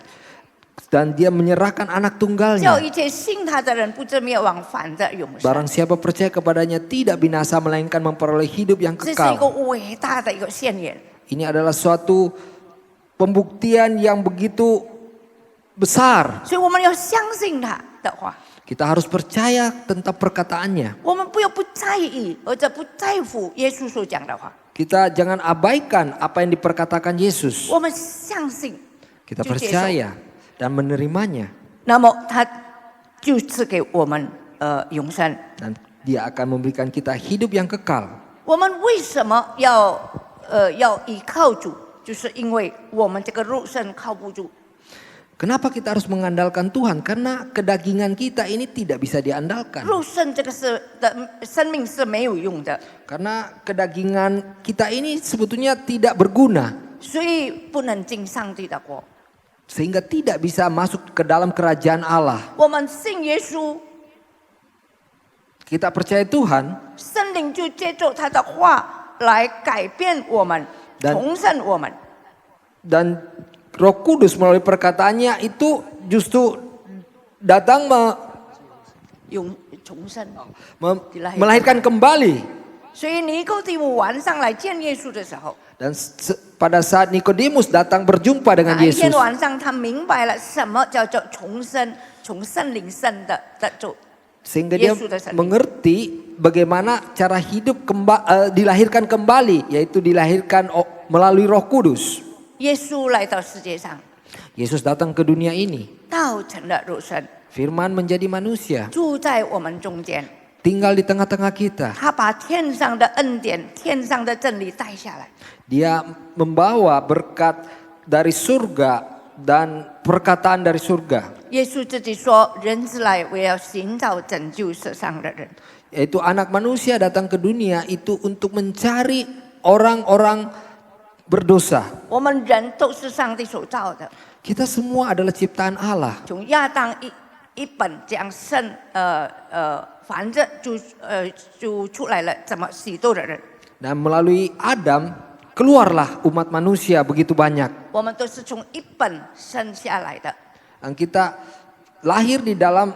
dan dia menyerahkan anak 叫 tunggalnya. 一切信他的人不至灭亡，反得永生。 Barang siapa percaya kepadanya tidak binasa melainkan memperoleh hidup yang 这是一个 kekal. 伟大的一个宣言。 Ini adalah suatu pembuktian yang begitu besar. 所以我们要相信他的话， Kita harus percaya tentang perkataannya. 我们不要不在意或者不在乎耶稣所讲的话， Kita jangan abaikan apa yang diperkatakan Yesus. 我们相信， Kita 就接受， percaya dan menerimanya. 那么他就赐给我们永生。 Dan dia akan memberikan kita hidup yang kekal. 我们为什么要依靠主？就是因为我们这个肉身靠不住。 Kenapa kita harus mengandalkan Tuhan? Karena kedagingan kita ini tidak bisa diandalkan. 肉身这个生命是没有用的， Karena kedagingan kita ini sebetulnya tidak berguna. 所以不能进上帝的国。 Sehingga tidak bisa masuk ke dalam kerajaan Allah. 我们信耶稣， Kita percaya Tuhan, 圣灵就借助他的话来改变我们， Dan- 重生我们。 dan Roh Kudus melalui perkataannya itu justru datang 重生。 melahirkan kembali. 所以尼哥底母晚上来见耶稣的时候， Dan pada saat Nikodemus datang berjumpa dengan 那一天 Yesus, 晚上他明白了什么叫做重生，从圣灵生的主。 sehingga dia Yesus dan mengerti bagaimana cara hidup dilahirkan kembali, yaitu dilahirkan melalui Roh Kudus. 耶稣来到世界上， Yesus datang ke dunia ini, 道成了肉身， Firman menjadi manusia, 住在我们中间。 tinggal di tengah-tengah kita. 他把天上的恩典、天上的真理带下来。 Dia membawa berkat dari surga dan perkataan dari surga. 耶稣自己说：“人子来，为要寻找拯救世上的人。” Yaitu anak manusia datang ke dunia itu untuk mencari orang-orang berdosa. 我们人都是上帝所造的， Kita semua adalah ciptaan Allah. 从亚当一本讲反正就出来了怎么许多的人。 Dan melalui Adam keluarlah umat manusia begitu banyak. 我们都是从一本生下来的， Dan kita lahir di dalam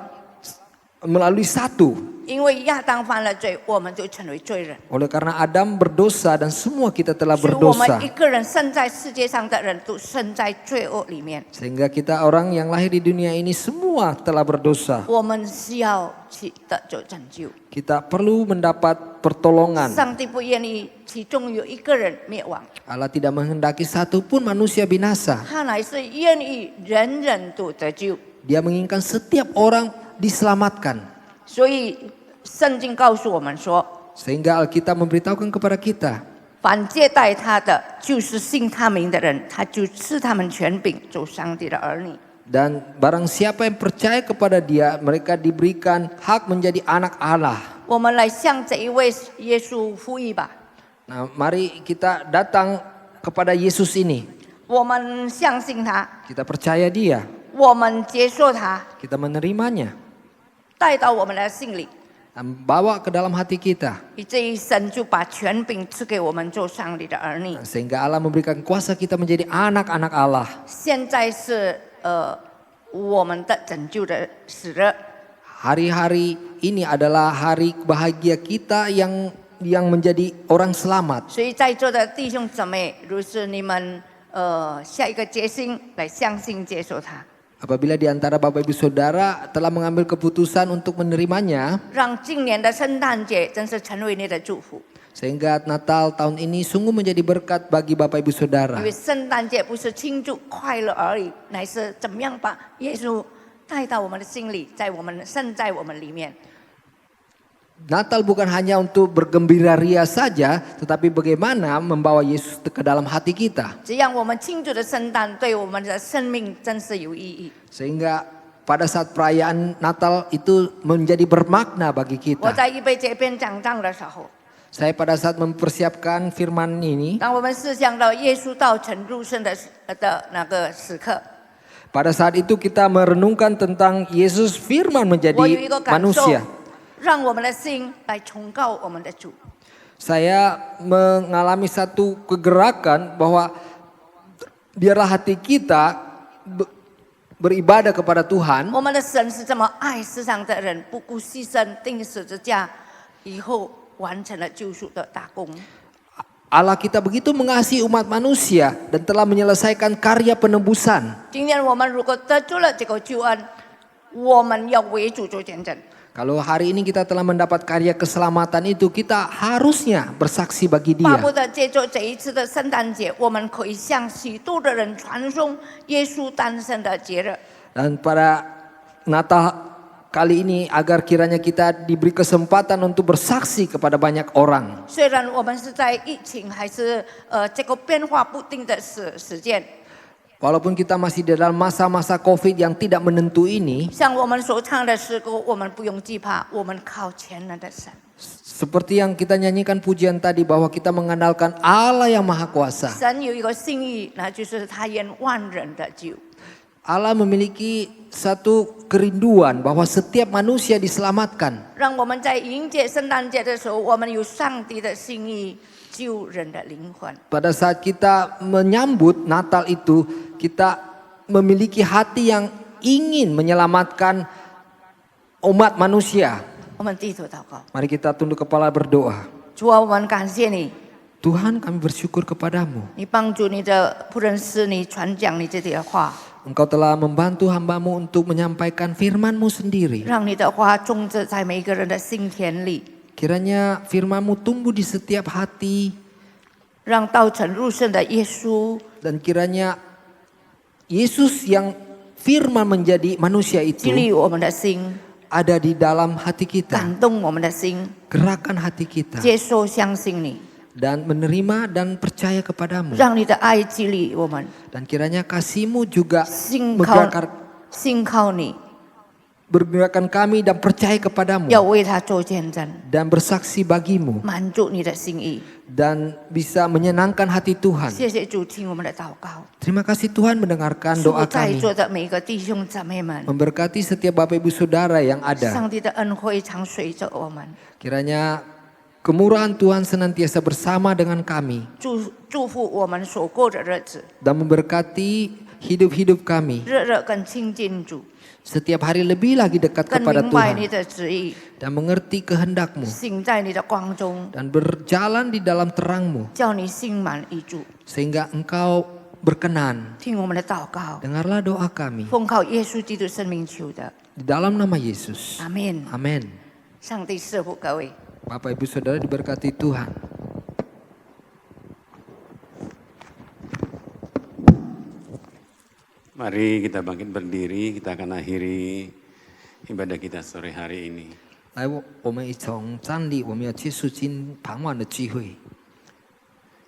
melalui satu. 因为亚当犯了罪，我们就成为罪人。 Oleh karena Adam berdosa dan semua kita telah 所以我们 berdosa. 一个人生在世界上的人都生在罪恶里面。 Sehingga kita orang yang lahir di dunia ini semua telah berdosa. 我们需要去得救拯救。 Kita perlu mendapat pertolongan. 上帝不愿意其中有一个人灭亡， Allah tidak menghendaki satu pun manusia binasa. 他乃是愿意人人都得救。 Dia menginginkan setiap orang diselamatkan. 所以圣经告诉我们说， Sehingga Alkitab memberitahukan kepada kita, 凡接待他的，就是信他名的人，他就赐他们权柄，做上帝的儿女。 dan barang siapa yang percaya kepada dia, mereka diberikan hak menjadi anak Allah. 我们来向这一位耶稣呼吁吧。 Nah, mari kita datang kepada Yesus ini. 我们相信他， Kita percaya dia, 我们接受他， kita menerimanya, 带到我们的心里， dan bawa ke dalam hati kita. 以至于神就把权柄赐给我们做上帝的儿女。 Sehingga Allah memberikan kuasa kita menjadi anak-anak Allah. 现在是我们的拯救的时日。 Hari-hari ini adalah hari bahagia kita yang menjadi orang selamat. 所以在座的弟兄姊妹，如是你们下一个决心来相信接受他， Apabila di antara Bapak Ibu Saudara telah mengambil keputusan untuk menerimanya, 让今年的圣诞节真是成为你的祝福。 sehingga Natal tahun ini sungguh menjadi berkat bagi Bapak Ibu Saudara. 因为圣诞节不是庆祝快乐而已，乃是怎么样把耶稣带到我们的心里，生在我们里面。 Natal bukan hanya untuk bergembira ria saja, tetapi bagaimana membawa Yesus ke dalam hati kita. 这样我们庆祝的圣诞对我们的生命真是有意义。 Sehingga pada saat perayaan Natal itu menjadi bermakna bagi 我 kita. 在预备这篇讲章的时候， Saya pada saat mempersiapkan firman ini, 当我们思想到耶稣道成肉身的那个时刻， pada saat itu kita merenungkan tentang Yesus firman 我有一 menjadi 个感受 manusia.，让我们的心来崇高我们的主。 Saya mengalami satu kegerakan bahwa biarlah hati kita beribadah kepada Tuhan. 我们的神是这么爱世上的人，不顾牺牲，钉十字架，以后完成了救赎的大功。 Allah kita begitu mengasihi umat manusia dan telah menyelesaikan karya penebusan. 今天我们如果得救了这个救恩，我们要为主做见证。 Kalau hari ini kita telah mendapat karya keselamatan itu, kita harusnya bersaksi bagi 巴 dia. 不得借着这一次的圣诞节，我们可以向许多的人传颂耶稣诞生的节日。 Dan pada Natal kali ini agar kiranya kita diberi kesempatan untuk bersaksi kepada banyak orang. 虽然我们是在疫情还是这个变化不定的时间， Walaupun kita masih di dalam masa-masa COVID yang tidak menentu ini, 像我们所唱的诗歌，我们不用惧怕，我们靠全能的神。 seperti yang kita nyanyikan pujian tadi bahwa kita mengandalkan Allah yang Maha Kuasa. 神有一个心意，那就是他愿万人的救。 Allah memiliki satu kerinduan bahwa setiap manusia diselamatkan. 让我们在迎接圣诞节的时候，我们有上帝的心意，救人的灵魂。 Pada saat kita menyambut Natal itu, kita memiliki hati yang ingin menyelamatkan umat manusia. 我们低头祷告， Mari kita tunduk kepala berdoa. 主啊，我们感谢你， Tuhan, kami bersyukur kepadamu. 你帮助你的仆人使你传讲你自己的话， Engkau telah membantu hambamu untuk menyampaikan firman-Mu sendiri. 让你的话种植在每一个人的心田里， Kiranya firman-Mu tumbuh di setiap hati. 让道成肉身的耶稣 Dan kiranya Yesus yang firman menjadi manusia 激 itu 励我们的心， ada di dalam hati kita. 感动我们的心， Gerakan hati kita. 接受相信你， Dan menerima dan percaya kepadamu. 让你的爱激励我们， Dan kiranya kasih-Mu juga 信靠 menggerakkan, 信靠你， bergerakkan kami dan percaya kepadamu. 要为他做见证， Dan bersaksi bagimu. 满足你的心意。 Dan bisa menyenangkan hati Tuhan. 谢谢主，听我们的祷告。 Terima kasih Tuhan mendengarkan 祝 doa 在 kami. 座的每一个弟兄姊妹们， Memberkati setiap Bapak Ibu Saudara yang ada. 上帝的恩惠常随着我们。 Kiranya kemurahan Tuhan senantiasa bersama dengan kami. 祝福我们所过的日子， Dan memberkati hidup-hidup kami. 日日更亲近主， Setiap hari lebih lagi dekat 更 kepada 明白你 Tuhan. 的旨意， Dan mengerti kehendak-Mu. 行在你的光中， Dan berjalan di dalam terang-Mu. 叫你心满意足。 Sehingga Engkau berkenan. 听我们的祷告， Dengarlah doa kami. 奉靠耶稣基督生命求的， Di dalam nama Yesus. 阿门。 Amin. 上帝赐福各位。 Bapak Ibu Saudara diberkati Tuhan. Mari kita bangkit berdiri, kita akan akhiri ibadah kita sore hari ini. 来，我们一同站立，我们要结束今傍晚的聚会。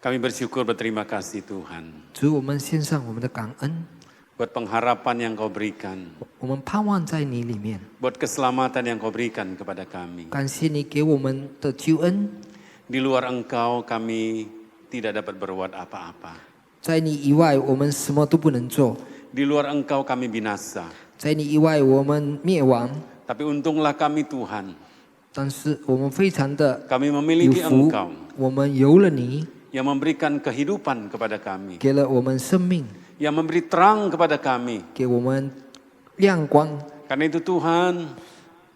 Kami bersyukur berterima kasih Tuhan 主，我们献上我们的感恩， buat pengharapan yang kau berikan, 我们盼望在你里面。 buat keselamatan yang kau berikan kepada kami. 感谢你给我们的救恩， Di luar Engkau kami tidak dapat berbuat apa-apa. 在你以外我们什么都不能做， Di luar Engkau kami binasa. 在你以外我们灭亡。 Tapi untunglah kami Tuhan, 但是我们非常的 kami 有 memiliki 福 Engkau ，我们有了你， yang memberikan kehidupan kepada kami, 给了我们生命， yang memberi terang kepada kami. 给我们亮光。 Karena itu Tuhan,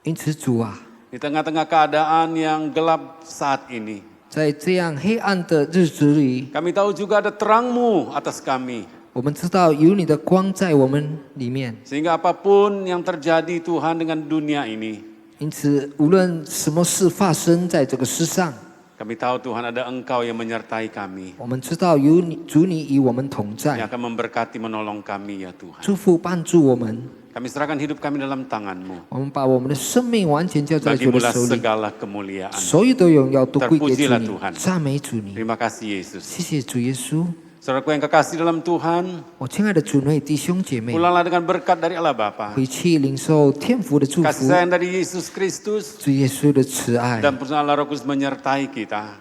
因此，主啊， di tengah-tengah keadaan yang gelap saat ini, 在这样黑暗的日子里， kami tahu juga ada terang-Mu atas kami. 我们知道有你的光在我们里面。 Sehingga apapun yang terjadi Tuhan dengan dunia ini, 因此，无论什么事发生在这个世上， kami tahu Tuhan ada Engkau yang menyertai kami, 我们知道有你，主你与我们同 yang 在， akan memberkati menolong kami ya Tuhan. 祝福帮助我们。 Kami serahkan hidup kami dalam tangan-Mu. 我们把我们的生命完全交在主的 Bagimulah 手里， segala kemuliaan. 所有的荣耀都归给主 Terpujilah 你 Tuhan， 赞美主你。 Terima kasih Yesus. 谢谢主耶稣， Saudaraku yang kekasih dalam Tuhan, 我亲爱的主内弟兄姐妹， pulanglah dengan berkat dari Allah Bapa, 回去领受天父的祝 kasih 福， sayang dari Yesus Kristus, 主耶稣的慈爱， dan perusahaan Allah Roh Kudus menyertai kita.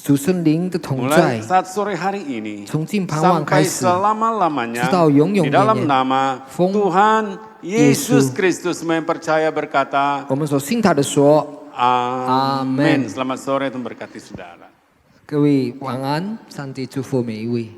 主圣灵的同 Mulai 在， saat sore hari ini, 从今傍晚开 sampai 始， selama-lamanya, 直到永永 di dalam 远远， nama 奉 Tuhan Yesus Yesus Kristus, semua yang percaya berkata, 我们所信他的说， Amin. Amin. Selamat sore, Tuhan berkati saudara. 各位晚安，上帝祝福每一位。